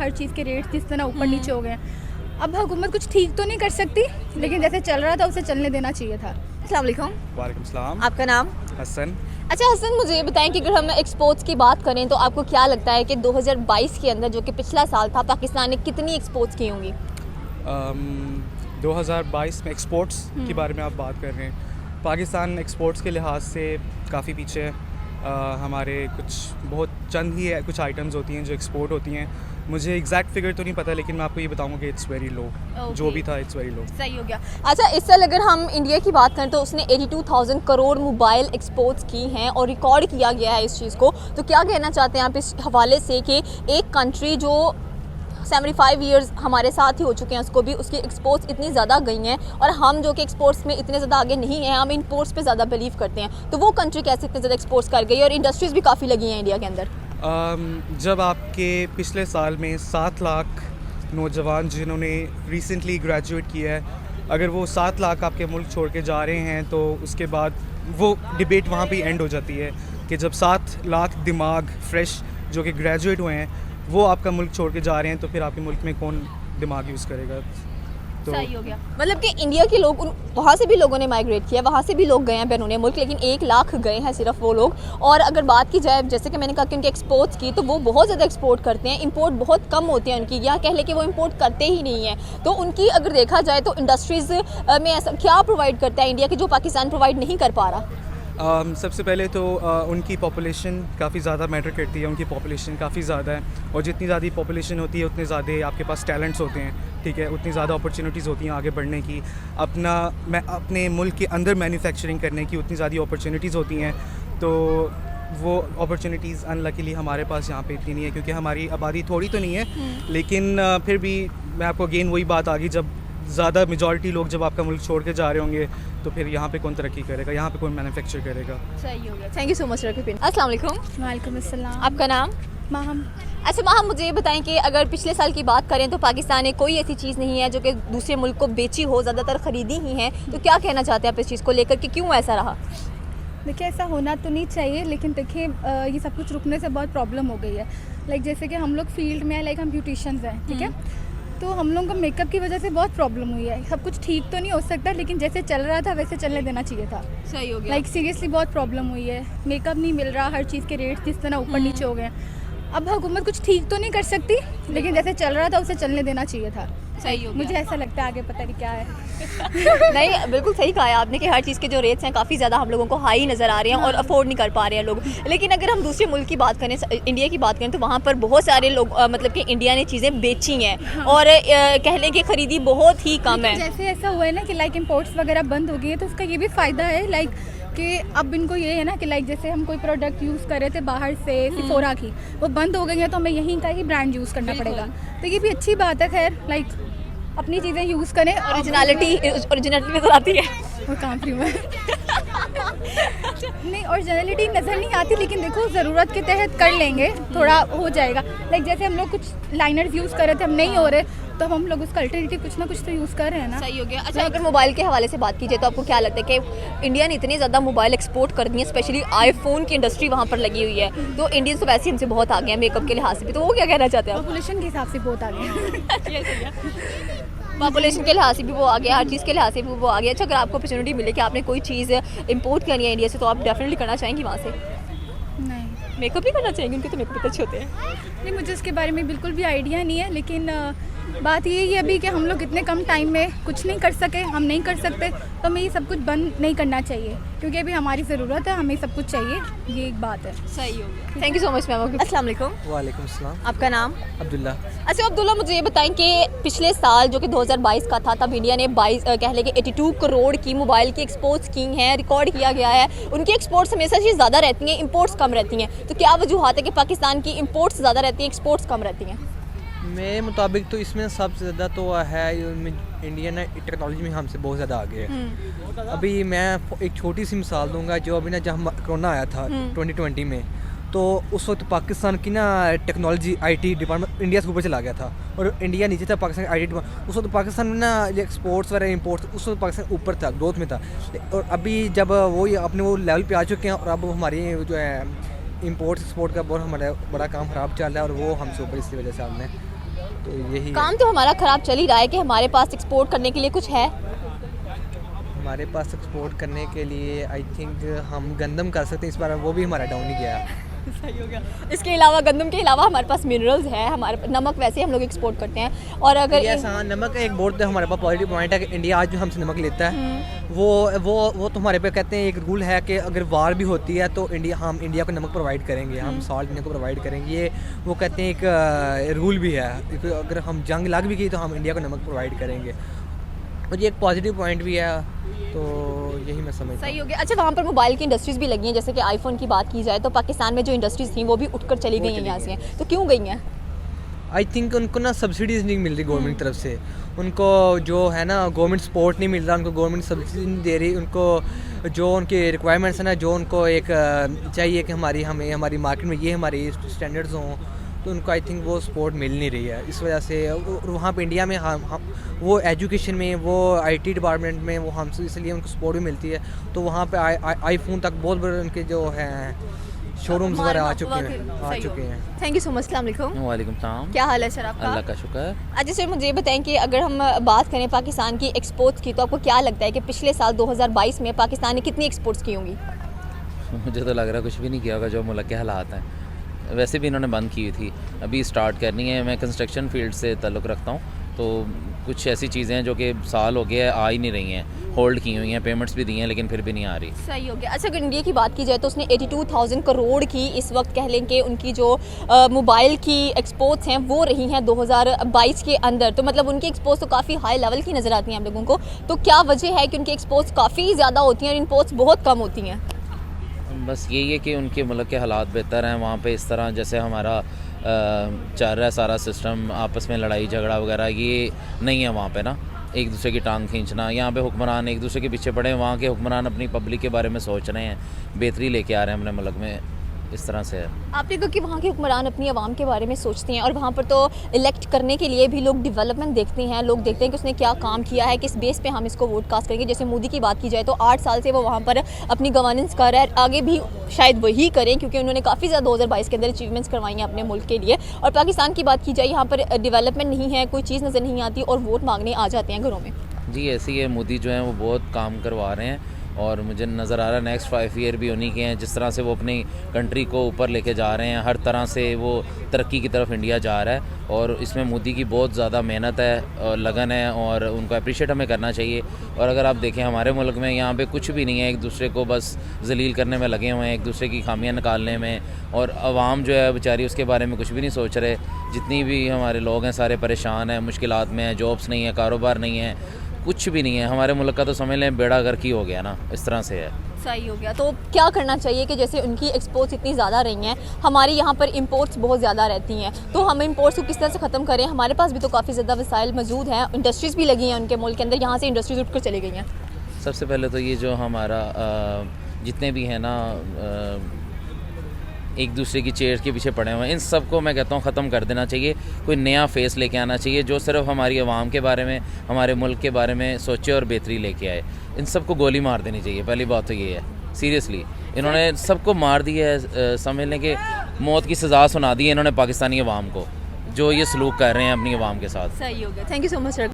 हर चीज़ के रेट जिस तरह ऊपर नीचे हो गए हैं। अब हुकूमत कुछ ठीक तो नहीं कर सकती, लेकिन जैसे चल रहा था उसे चलने देना चाहिए था। अस्सलाम वालेकुम। वालेकुम सलाम। आपका नाम? हसन। अच्छा हसन, मुझे ये बताएं कि अगर हम एक्सपोर्ट्स की बात करें तो आपको क्या लगता है कि 2022 के अंदर, जो कि पिछला साल था, पाकिस्तान ने कितनी एक्सपोर्ट्स की होंगी? 2022 में एक्सपोर्ट्स के बारे में आप बात कर रहे हैं। पाकिस्तान एक्सपोर्ट्स के लिहाज से काफ़ी पीछे है। हमारे बहुत चंद ही है कुछ आइटम्स होती हैं जो एक्सपोर्ट होती हैं। मुझे एग्जैक्ट फिगर तो नहीं पता, लेकिन मैं आपको ये बताऊंगा कि इट्स वेरी लो। जो भी था इट्स वेरी लो। सही हो गया। अच्छा, इस साल अगर हम इंडिया की बात करें तो उसने 82,000 करोड़ मोबाइल एक्सपोर्ट्स की हैं और रिकॉर्ड किया गया है इस चीज़ को। तो क्या कहना चाहते हैं आप इस हवाले से कि एक कंट्री जो 75 ईयर्स हमारे साथ ही हो चुके हैं, उसको भी उसकी एक्सपोर्ट्स इतनी ज़्यादा गई हैं, और हम जो कि एक्सपोर्ट्स में इतने ज़्यादा आगे नहीं हैं, हम इंपोर्ट्स पे ज़्यादा बिलीव करते हैं, तो वो कंट्री कैसे इतने ज़्यादा एक्सपोर्ट्स कर गई और इंडस्ट्रीज़ भी काफ़ी लगी हैं इंडिया के अंदर? जब आपके पिछले साल में 7 लाख नौजवान जिन्होंने रिसेंटली ग्रेजुएट किया है, अगर वो 7 लाख आपके मुल्क छोड़ के जा रहे हैं, तो उसके बाद वो डिबेट वहाँ पे एंड हो जाती है कि जब 7 लाख दिमाग फ्रेश जो कि ग्रेजुएट हुए हैं वो आपका मुल्क छोड़ के जा रहे हैं, तो फिर आपके मुल्क में कौन दिमाग यूज़ करेगा? तो सही हो गया। मतलब कि इंडिया के लोग वहाँ से भी लोगों ने माइग्रेट किया, वहाँ से भी लोग गए हैं बैरून मुल्क, लेकिन 1 लाख गए हैं सिर्फ वो लोग। और अगर बात की जाए, जैसे कि मैंने कहा कि उनके एक्सपोर्ट्स की, तो वो बहुत ज़्यादा एक्सपोर्ट करते हैं, इंपोर्ट बहुत कम होती है उनकी, या कह ले कि वो इंपोर्ट करते ही नहीं हैं। तो उनकी अगर देखा जाए तो इंडस्ट्रीज़ में ऐसा क्या प्रोवाइड करता है इंडिया की जो पाकिस्तान प्रोवाइड नहीं कर पा रहा? सबसे पहले तो उनकी पॉपुलेशन काफ़ी ज़्यादा मैटर करती है। उनकी पॉपुलेशन काफ़ी ज़्यादा है, और जितनी ज़्यादा पॉपुलेशन होती है उतने ज़्यादा आपके पास टैलेंट्स होते हैं, ठीक है, उतनी ज़्यादा अपॉर्चुनिटीज़ होती हैं आगे बढ़ने की, अपने मुल्क के अंदर मैन्युफैक्चरिंग करने की उतनी ज़्यादा अपॉर्चुनिटीज़ होती हैं। तो वो अपॉर्चुनिटीज़ अनलकीली हमारे पास यहाँ पे इतनी नहीं है, क्योंकि हमारी आबादी थोड़ी तो नहीं है, लेकिन फिर भी मैं आपको अगेन वही बात आ गई, जब ज़्यादा मेजॉरिटी लोग जब आपका मुल्क छोड़ के जा रहे होंगे, तो फिर यहाँ पे कौन तरक्की करेगा, यहाँ पे कौन मैन्युफैक्चर करेगा? सही हो गया। Thank you so much Rakibin. अस्सलाम वालेकुम। वालेकुम अस्सलाम। आपका नाम? माहम। अच्छा माहम, मुझे ये बताएं कि अगर पिछले साल की बात करें तो पाकिस्तान ने कोई ऐसी चीज़ नहीं है जो कि दूसरे मुल्क को बेची हो, ज़्यादातर ख़रीदी ही है, तो क्या कहना चाहते हैं आप इस चीज़ को लेकर कि क्यों ऐसा रहा? देखिए, ऐसा होना तो नहीं चाहिए, लेकिन देखिए ये सब कुछ रुकने से बहुत प्रॉब्लम हो गई है। लाइक जैसे कि हम लोग फील्ड में, लाइक हम ब्यूटिशियंस हैं, ठीक है, तो हम लोगों को मेकअप की वजह से बहुत प्रॉब्लम हुई है। सब कुछ ठीक तो नहीं हो सकता, लेकिन जैसे चल रहा था वैसे चलने देना चाहिए था। सही हो गया। लाइक सीरियसली बहुत प्रॉब्लम हुई है, मेकअप नहीं मिल रहा, हर चीज़ के रेट जिस तरह ऊपर नीचे हो गए हैं। अब हुकूमत कुछ ठीक तो नहीं कर सकती, लेकिन जैसे चल रहा था उसे चलने देना चाहिए था। सही हो गया। मुझे ऐसा लगता है, आगे पता नहीं क्या है। नहीं, बिल्कुल सही कहा है आपने कि हर चीज़ के जो रेट्स हैं काफ़ी ज़्यादा हम लोगों को हाई नज़र आ रहे हैं और अफोर्ड नहीं कर पा रहे हैं लोग। लेकिन अगर हम दूसरे मुल्क की बात करें, इंडिया की बात करें, तो वहाँ पर बहुत सारे लोग मतलब कि इंडिया ने चीज़ें बेची हैं और कह लें कि ख़रीदी बहुत ही कम है। जैसे ऐसा हुआ है ना कि लाइक इम्पोर्ट्स वगैरह बंद हो गई है, तो उसका ये भी फ़ायदा है लाइक कि अब इनको ये है ना कि लाइक जैसे हम कोई प्रोडक्ट यूज़ कर रहे थे बाहर से, सिफोरा की, वो बंद हो गई है, तो हमें यहीं का ही ब्रांड यूज़ करना पड़ेगा। तो ये भी अच्छी बात है। खैर, लाइक अपनी चीज़ें यूज़ करें। ओरिजिनलिटी नज़र आती है और काम फ्री में नहीं, ओरिजिनलिटी नज़र नहीं आती, लेकिन देखो ज़रूरत के तहत कर लेंगे, थोड़ा हो जाएगा। लाइक जैसे हम लोग कुछ लाइनर्स यूज़ कर रहे थे, हम नहीं हो रहे, तो हम लोग उसका अल्टरनेटिव कुछ ना कुछ तो यूज़ कर रहे हैं ना। सही हो गया। अच्छा, अगर मोबाइल के हवाले से बात की जाए तो आपको क्या लगता है कि इंडिया ने इतनी ज़्यादा मोबाइल एक्सपोर्ट कर दी है, स्पेशली आईफोन की इंडस्ट्री वहाँ पर लगी हुई है, तो इंडियंस तो वैसे ही हमसे बहुत आगे हैं मेकअप के लिहाज से भी, तो वो क्या कहना चाहते हैं आप? पॉपुलेशन के हिसाब से बहुत आगे हैं। पॉपुलेशन के लिहाज से भी वो आ गया, हर चीज़ के लिहाज से भी वो आ गया। अच्छा, अगर आपको अपॉर्चुनिटी मिले कि आपने कोई चीज़ इंपोर्ट करनी है इंडिया से, तो आप डेफिनेटली करना चाहेंगी वहाँ से? नहीं, मेकअप ही करना चाहेंगे, उनके तो मेकअप अच्छे होते हैं। नहीं, मुझे इसके बारे में बिल्कुल भी आइडिया नहीं है, लेकिन बात ये है अभी कि हम लोग इतने कम टाइम में कुछ नहीं कर सके, हम नहीं कर सकते, तो हमें ये सब कुछ बंद नहीं करना चाहिए, क्योंकि अभी हमारी ज़रूरत है, हमें सब कुछ चाहिए, ये एक बात है। सही हो गया। Thank you so much ma'am. अस्सलाम वालेकुम। वालेकुम सलाम। आपका नाम? अब्दुल्ला। अच्छा अब्दुल्ला, मुझे ये बताएं कि पिछले साल जो कि 2022 का था, तब इंडिया ने 22 कह लें कि 82 करोड़ की मोबाइल की एक्सपोर्ट्स की हैं, रिकॉर्ड किया गया है। उनकी एक्सपोर्ट्स हमेशा से ज़्यादा रहती हैं, इंपोर्ट्स कम रहती हैं, तो क्या वजूहत है कि पाकिस्तान की इंपोर्ट्स ज़्यादा रहती हैं, एक्सपोर्ट्स कम रहती हैं? मेरे मुताबिक तो इसमें सबसे ज़्यादा तो है इंडिया ना टेक्नोलॉजी में हमसे बहुत ज़्यादा आगे है। अभी मैं एक छोटी सी मिसाल दूंगा, जो अभी ना जब कोरोना आया था 2020 में, तो उस वक्त पाकिस्तान की ना टेक्नोलॉजी आईटी डिपार्टमेंट इंडिया से ऊपर चला गया था और इंडिया नीचे था, पाकिस्तान आईटी डिपार्टमेंट। उस वक्त पाकिस्तान में ना एक्सपोर्ट्स वगैरह इंपोर्ट्स, उस वक्त पाकिस्तान ऊपर था, ग्रोथ में था। और अभी जब वो अपने वो लेवल पे आ चुके हैं, और अब हमारी जो है इंपोर्ट एक्सपोर्ट का बहुत हमारा बड़ा काम ख़राब चल रहा है, और वो हमसे ऊपर इसकी वजह से हमने तो यही काम तो हमारा ख़राब चल ही रहा है कि हमारे पास एक्सपोर्ट करने के लिए कुछ है। हमारे पास एक्सपोर्ट करने के लिए आई थिंक हम गंदम कर सकते हैं, इस बार वो भी हमारा डाउन ही गया। सही हो गया। इसके अलावा गंदम के अलावा हमारे पास मिनरल्स है, हमारे नमक वैसे हम लोग एक्सपोर्ट करते हैं। और अगर यस हाँ, नमक का एक बहुत तो हमारे पास पॉजिटिव पॉइंट है कि इंडिया आज जो हमसे नमक लेता है वो तो हमारे पे कहते हैं एक रूल है कि अगर वार भी होती है तो हम इंडिया को नमक प्रोवाइड करेंगे, हम सॉल्ट इंडिया को प्रोवाइड करेंगे। ये वो कहते हैं एक रूल भी है, अगर हम जंग लग भी गई तो हम इंडिया को नमक प्रोवाइड करेंगे, और ये एक पॉजिटिव पॉइंट भी है। तो यही मैं समझता हूँ। सही हो गया। अच्छा, वहाँ पर मोबाइल की इंडस्ट्रीज भी लगी हैं, जैसे कि आईफोन की बात की जाए तो पाकिस्तान में जो इंडस्ट्रीज थी वो भी उठकर चली गई हैं यहाँ से, तो क्यों गई हैं? आई थिंक उनको ना सब्सिडीज़ नहीं मिल रही गवर्नमेंट की तरफ से, उनको जो है ना गवर्नमेंट सपोर्ट नहीं मिल रहा, उनको गवर्नमेंट सब्सिडी नहीं दे रही, उनको जो उनकी रिक्वायरमेंट्स है ना, जो उनको एक चाहिए कि हमारी मार्केट में ये हमारी स्टैंडर्ड्स हों, तो उनको आई थिंक वो सपोर्ट मिल नहीं रही है। इस वजह से वहाँ पे इंडिया में हम वो एजुकेशन में, वो आईटी डिपार्टमेंट में वो हमसे इसलिए उनको सपोर्ट भी मिलती है, तो वहाँ पे आईफोन तक बहुत बड़े उनके जो हैं शोरूम्स वगैरह आ चुके हैं। Thank you so much. अस्सलाम वालेकुम। वालेकुम सलाम। क्या हाल है सर आपका? अल्लाह का शुक्र। अच्छा सर, मुझे ये बताएं कि अगर हम बात करें पाकिस्तान की एक्सपोर्ट्स की, तो आपको क्या लगता है कि पिछले साल 2022 में पाकिस्तान ने कितनी एक्सपोर्ट्स की होंगी? मुझे तो लग रहा है कुछ भी नहीं किया होगा, जो मुल्क के हालात हैं। वैसे भी इन्होंने बंद की थी, अभी स्टार्ट करनी है। मैं कंस्ट्रक्शन फील्ड से ताल्लुक़ रखता हूँ, तो कुछ ऐसी चीज़ें हैं जो कि साल हो गया आ ही नहीं रही हैं, होल्ड की हुई हैं, पेमेंट्स भी दी हैं लेकिन फिर भी नहीं आ रही। सही हो गया। अच्छा, अगर इंडिया की बात की जाए तो उसने 82,000 करोड़ की इस वक्त कह लें कि उनकी जो मोबाइल की एक्सपोर्ट्स हैं वो रही हैं 2022 के अंदर, तो मतलब उनकी एक्सपोर्ट्स तो काफ़ी हाई लेवल की नज़र आती हैं हम लोगों को। तो क्या वजह है कि उनकी एक्सपोर्ट्स काफ़ी ज़्यादा होती हैं और इम्पोर्ट्स बहुत कम होती हैं? बस यही है कि उनके मुल्क के हालात बेहतर हैं, वहाँ पे इस तरह जैसे हमारा चल रहा है सारा सिस्टम, आपस में लड़ाई झगड़ा वगैरह ये नहीं है वहाँ पे ना, एक दूसरे की टांग खींचना। यहाँ पे हुक्मरान एक दूसरे के पीछे पड़े हैं, वहाँ के हुक्मरान अपनी पब्लिक के बारे में सोच रहे हैं, बेहतरी लेके आ रहे हैं अपने मुल्क में, इस तरह से है। आपने कहा कि वहाँ के हुक्मरान अपनी आवाम के बारे में सोचते हैं, और वहाँ पर तो इलेक्ट करने के लिए भी लोग डेवलपमेंट देखते हैं, लोग देखते हैं कि उसने क्या काम किया है, किस बेस पे हम इसको वोट कास्ट करेंगे। जैसे मोदी की बात की जाए तो 8 साल से वो वहाँ पर अपनी गवर्नेंस कर रहा है, आगे भी शायद वही करें क्योंकि उन्होंने काफ़ी ज़्यादा 2022 के अंदर अचीवमेंट्स करवाई हैं अपने मुल्क के लिए। और पाकिस्तान की बात की जाए, यहाँ पर डेवलपमेंट नहीं है, कोई चीज़ नज़र नहीं आती और वोट मांगने आ जाते हैं घरों में। जी ऐसी है, मोदी जो है वो बहुत काम करवा रहे हैं, और मुझे नज़र आ रहा है नेक्स्ट 5 ईयर भी उन्हीं के हैं। जिस तरह से वो अपनी कंट्री को ऊपर लेके जा रहे हैं, हर तरह से वो तरक्की की तरफ इंडिया जा रहा है, और इसमें मोदी की बहुत ज़्यादा मेहनत है और लगन है, और उनको अप्रिशिएट हमें करना चाहिए। और अगर आप देखें हमारे मुल्क में यहाँ पे कुछ भी नहीं है, एक दूसरे को बस जलील करने में लगे हुए हैं, एक दूसरे की खामियां निकालने में, और आवाम जो है बेचारी उसके बारे में कुछ भी नहीं सोच रहे। जितनी भी हमारे लोग हैं सारे परेशान हैं, मुश्किलात में हैं, जॉब्स नहीं है, कारोबार नहीं है, कुछ भी नहीं है। हमारे मुल्क का तो समझ लें बेड़ा गर्क ही हो गया ना, इस तरह से है। सही हो गया। तो क्या करना चाहिए कि जैसे उनकी एक्सपोर्ट्स इतनी ज़्यादा रही हैं, हमारी यहाँ पर इंपोर्ट्स बहुत ज़्यादा रहती हैं, तो हम इंपोर्ट्स को किस तरह से ख़त्म करें? हमारे पास भी तो काफ़ी ज़्यादा वसाइल मौजूद हैं, इंडस्ट्रीज़ भी लगी हैं उनके मुल्क के अंदर, यहाँ से इंडस्ट्रीज़ उठ कर चली गई हैं। सबसे पहले तो ये जो हमारा जितने भी हैं ना एक दूसरे की चेयर के पीछे पड़े हुए हैं, इन सब को मैं कहता हूँ ख़त्म कर देना चाहिए। कोई नया फेस लेके आना चाहिए जो सिर्फ हमारी आवाम के बारे में, हमारे मुल्क के बारे में सोचे और बेहतरी लेके आए। इन सब को गोली मार देनी चाहिए, पहली बात तो ये है। सीरियसली इन्होंने सबको मार दिया है, समझ लें कि मौत की सज़ा सुना दी है इन्होंने पाकिस्तानी अवाम को, जो ये सलूक कर रहे हैं अपनी आवाम के साथ। सही हो गया। Thank you so much sir.